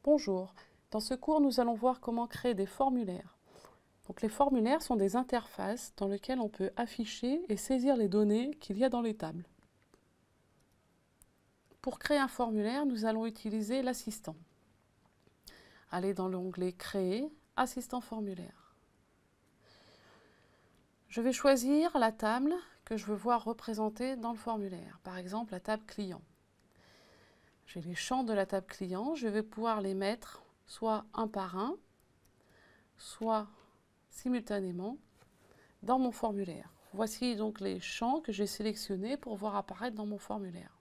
Bonjour, dans ce cours nous allons voir comment créer des formulaires. Donc, les formulaires sont des interfaces dans lesquelles on peut afficher et saisir les données qu'il y a dans les tables. Pour créer un formulaire, nous allons utiliser l'assistant. Allez dans l'onglet Créer, Assistant formulaire. Je vais choisir la table que je veux voir représentée dans le formulaire, par exemple la table client. J'ai les champs de la table client, je vais pouvoir les mettre soit un par un, soit simultanément dans mon formulaire. Voici donc les champs que j'ai sélectionnés pour voir apparaître dans mon formulaire.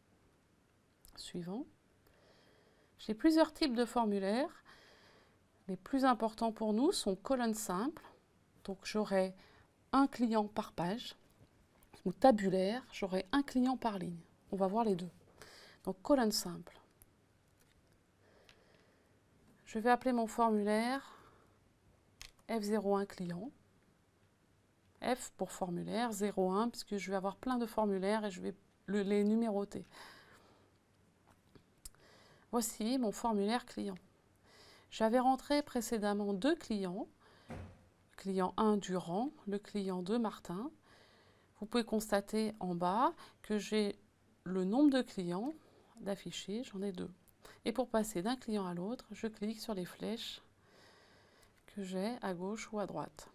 Suivant. J'ai plusieurs types de formulaires. Les plus importants pour nous sont colonnes simples. Donc j'aurai un client par page. Ou tabulaire, j'aurai un client par ligne. On va voir les deux. Donc colonne simple. Je vais appeler mon formulaire F01 client. F pour formulaire, 01, puisque je vais avoir plein de formulaires et je vais les numéroter. Voici mon formulaire client. J'avais rentré précédemment deux clients, le client 1 Durand, le client 2 Martin. Vous pouvez constater en bas que j'ai le nombre de clients d'afficher, j'en ai deux. Et pour passer d'un client à l'autre, je clique sur les flèches que j'ai à gauche ou à droite.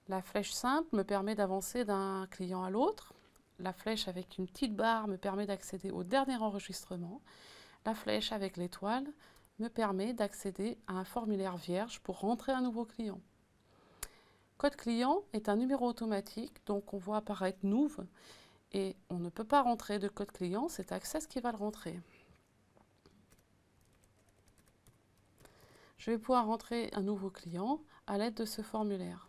La flèche simple me permet d'avancer d'un client à l'autre. La flèche avec une petite barre me permet d'accéder au dernier enregistrement. La flèche avec l'étoile me permet d'accéder à un formulaire vierge pour rentrer un nouveau client. Code client est un numéro automatique, donc on voit apparaître Nouveau et on ne peut pas rentrer de code client, c'est Access qui va le rentrer. Je vais pouvoir rentrer un nouveau client à l'aide de ce formulaire.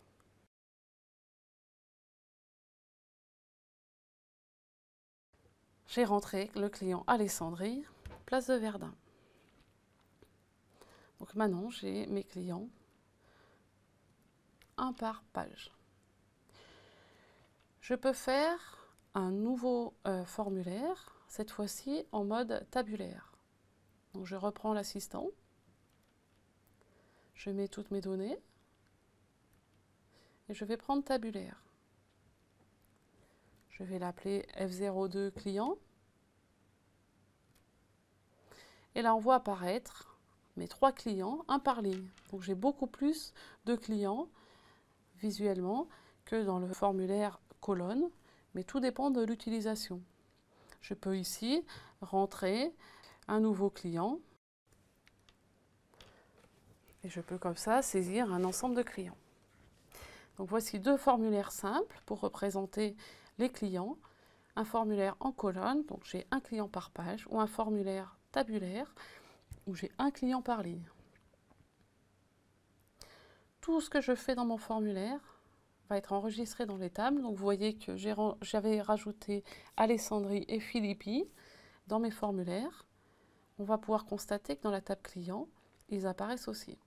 J'ai rentré le client Alessandrie, place de Verdun. Donc maintenant, j'ai mes clients, un par page. Je peux faire un nouveau formulaire, cette fois-ci en mode tabulaire. Donc je reprends l'assistant, je mets toutes mes données et je vais prendre tabulaire. Je vais l'appeler F02 client. Et là, on voit apparaître mes trois clients, un par ligne. Donc j'ai beaucoup plus de clients visuellement que dans le formulaire colonne, mais tout dépend de l'utilisation. Je peux ici rentrer un nouveau client et je peux comme ça saisir un ensemble de clients. Donc voici deux formulaires simples pour représenter les clients. Un formulaire en colonne, donc j'ai un client par page, ou un formulaire tabulaire où j'ai un client par ligne. Tout ce que je fais dans mon formulaire va être enregistré dans les tables. Donc vous voyez que j'avais rajouté Alessandrie et Filippi dans mes formulaires. On va pouvoir constater que dans la table client, ils apparaissent aussi.